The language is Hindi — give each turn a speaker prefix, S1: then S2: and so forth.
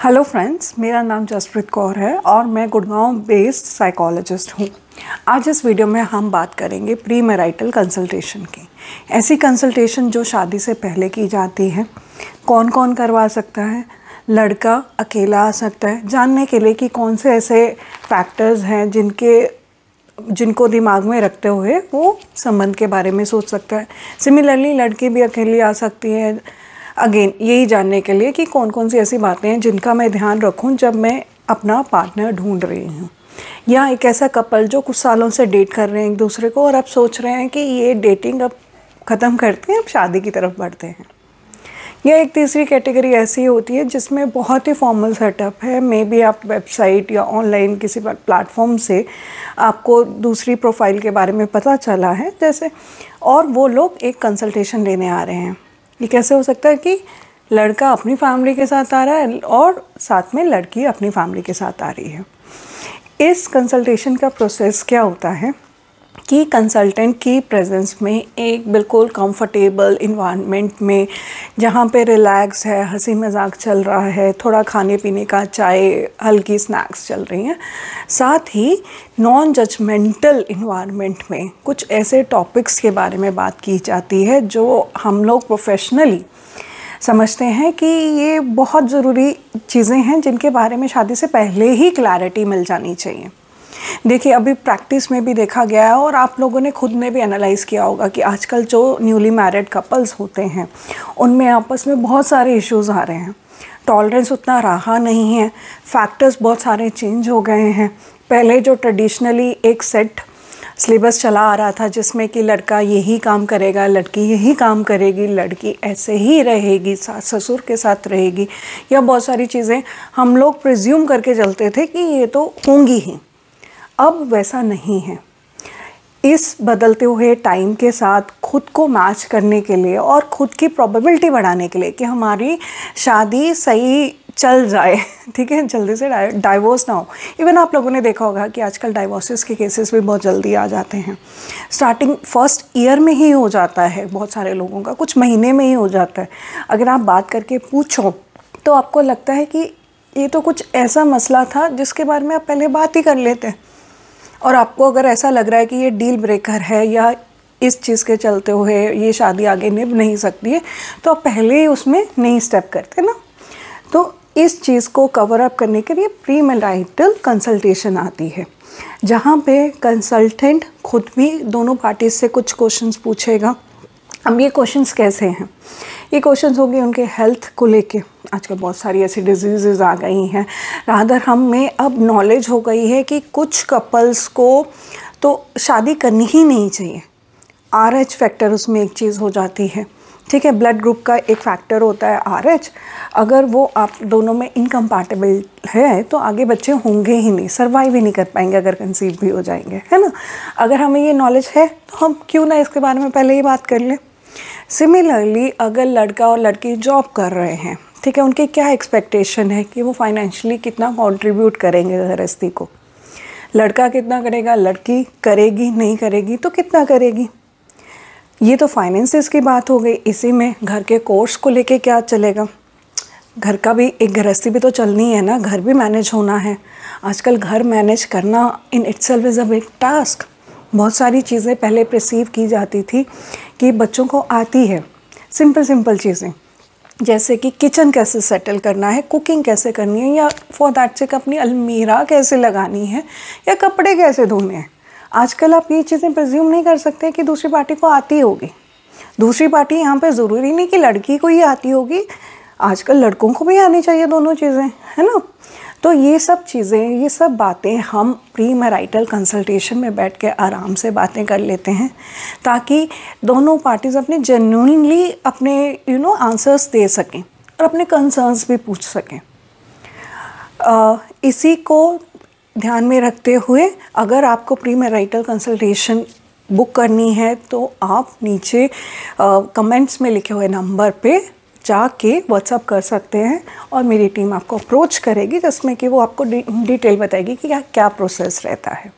S1: हेलो फ्रेंड्स, मेरा नाम जसप्रीत कौर है और मैं गुड़गांव बेस्ड साइकोलॉजिस्ट हूँ। आज इस वीडियो में हम बात करेंगे प्री मैरिटल कंसल्टेशन की। ऐसी कंसल्टेशन जो शादी से पहले की जाती है, कौन कौन करवा सकता है। लड़का अकेला आ सकता है जानने के लिए कि कौन से ऐसे फैक्टर्स हैं जिनको दिमाग में रखते हुए वो संबंध के बारे में सोच सकता है। सिमिलरली लड़की भी अकेली आ सकती है, अगेन यही जानने के लिए कि कौन कौन सी ऐसी बातें हैं जिनका मैं ध्यान रखूं जब मैं अपना पार्टनर ढूंढ रही हूँ। या एक ऐसा कपल जो कुछ सालों से डेट कर रहे हैं एक दूसरे को और अब सोच रहे हैं कि ये डेटिंग अब ख़त्म करते हैं, अब शादी की तरफ बढ़ते हैं। या एक तीसरी कैटेगरी ऐसी होती है जिसमें बहुत ही फॉर्मल सेटअप है, मे बी आप वेबसाइट या ऑनलाइन किसी प्लेटफॉर्म से आपको दूसरी प्रोफाइल के बारे में पता चला है जैसे, और वो लोग एक कंसल्टेशन लेने आ रहे हैं। ये कैसे हो सकता है कि लड़का अपनी फैमिली के साथ आ रहा है और साथ में लड़की अपनी फैमिली के साथ आ रही है। इस कंसल्टेशन का प्रोसेस क्या होता है कि कंसल्टेंट की प्रेजेंस में एक बिल्कुल कंफर्टेबल इन्वायरमेंट में, जहाँ पे रिलैक्स है, हंसी मजाक चल रहा है, थोड़ा खाने पीने का, चाय, हल्की स्नैक्स चल रही हैं, साथ ही नॉन जजमेंटल इन्वायरमेंट में कुछ ऐसे टॉपिक्स के बारे में बात की जाती है जो हम लोग प्रोफेशनली समझते हैं कि ये बहुत ज़रूरी चीज़ें हैं जिनके बारे में शादी से पहले ही क्लैरिटी मिल जानी चाहिए। देखिए, अभी प्रैक्टिस में भी देखा गया है और आप लोगों ने खुद ने भी एनालाइज़ किया होगा कि आजकल जो न्यूली मैरिड कपल्स होते हैं उनमें आपस में बहुत सारे इश्यूज़ आ रहे हैं। टॉलरेंस उतना रहा नहीं है, फैक्टर्स बहुत सारे चेंज हो गए हैं। पहले जो ट्रेडिशनली एक सेट सिलेबस चला आ रहा था जिसमें कि लड़का यही काम करेगा, लड़की यही काम करेगी, लड़की ऐसे ही रहेगी, सास ससुर के साथ रहेगी, या बहुत सारी चीज़ें हम लोग प्रिज्यूम करके चलते थे कि ये तो होंगी ही। अब वैसा नहीं है। इस बदलते हुए टाइम के साथ खुद को मैच करने के लिए और खुद की प्रोबेबिलिटी बढ़ाने के लिए कि हमारी शादी सही चल जाए, ठीक है, जल्दी से डाइवोर्स ना हो। इवन आप लोगों ने देखा होगा कि आजकल डाइवोर्सेस के केसेस भी बहुत जल्दी आ जाते हैं। स्टार्टिंग फर्स्ट ईयर में ही हो जाता है, बहुत सारे लोगों का कुछ महीने में ही हो जाता है। अगर आप बात करके पूछो तो आपको लगता है कि ये तो कुछ ऐसा मसला था जिसके बारे में आप पहले बात ही कर लेते हैं। और आपको अगर ऐसा लग रहा है कि ये डील ब्रेकर है या इस चीज़ के चलते हुए ये शादी आगे निभ नहीं सकती है, तो आप पहले ही उसमें नहीं स्टेप करते ना। तो इस चीज़ को कवर अप करने के लिए प्री मैरिटल कंसल्टेशन आती है, जहाँ पे कंसल्टेंट खुद भी दोनों पार्टी से कुछ क्वेश्चंस पूछेगा। अब ये क्वेश्चंस कैसे हैं? ये क्वेश्चंस होंगे उनके हेल्थ को लेके। आजकल बहुत सारी ऐसी डिजीज़ आ गई हैं, रादर हम में अब नॉलेज हो गई है कि कुछ कपल्स को तो शादी करनी ही नहीं चाहिए। RH फैक्टर उसमें एक चीज़ हो जाती है, ठीक है। ब्लड ग्रुप का एक फैक्टर होता है RH। अगर वो आप दोनों में इनकम्पैटिबल है तो आगे बच्चे होंगे ही नहीं, सर्वाइव ही नहीं कर पाएंगे अगर कंसीव भी हो जाएंगे, है ना। अगर हमें ये नॉलेज है तो हम क्यों ना इसके बारे में पहले ही बात कर लें। सिमिलरली अगर लड़का और लड़की जॉब कर रहे हैं, ठीक है, उनकी क्या एक्सपेक्टेशन है कि वो फाइनेंशियली कितना कंट्रीब्यूट करेंगे गृहस्थी को। लड़का कितना करेगा, लड़की करेगी नहीं करेगी तो कितना करेगी। ये तो फाइनेंसेस की बात हो गई। इसी में घर के कोर्स को लेके क्या चलेगा, घर का भी एक गृहस्थी भी तो चलनी है ना, घर भी मैनेज होना है। आजकल घर मैनेज करना in itself is a big task. बहुत सारी चीज़ें पहले परसीव की जाती थी कि बच्चों को आती है, सिंपल चीज़ें जैसे कि किचन कैसे सेटल करना है, कुकिंग कैसे करनी है, या फॉर दैट सेक अपनी अलमीरा कैसे लगानी है, या कपड़े कैसे धोने हैं। आजकल आप ये चीज़ें प्रिज्यूम नहीं कर सकते कि दूसरी पार्टी को आती होगी। दूसरी पार्टी यहाँ पे ज़रूरी नहीं कि लड़की को ही आती होगी, आजकल लड़कों को भी आनी चाहिए दोनों चीज़ें, है ना। तो ये सब चीज़ें, ये सब बातें हम प्री मैरिटल कंसल्टेशन में बैठ के आराम से बातें कर लेते हैं ताकि दोनों पार्टीज़ अपने जेन्युइनली अपने आंसर्स दे सकें और अपने कंसर्न्स भी पूछ सकें। इसी को ध्यान में रखते हुए अगर आपको प्री मैरिटल कंसल्टेशन बुक करनी है तो आप नीचे कमेंट्स में लिखे हुए नंबर पे जाके व्हाट्सअप कर सकते हैं और मेरी टीम आपको अप्रोच करेगी जिसमें कि वो आपको डिटेल बताएगी कि क्या प्रोसेस रहता है।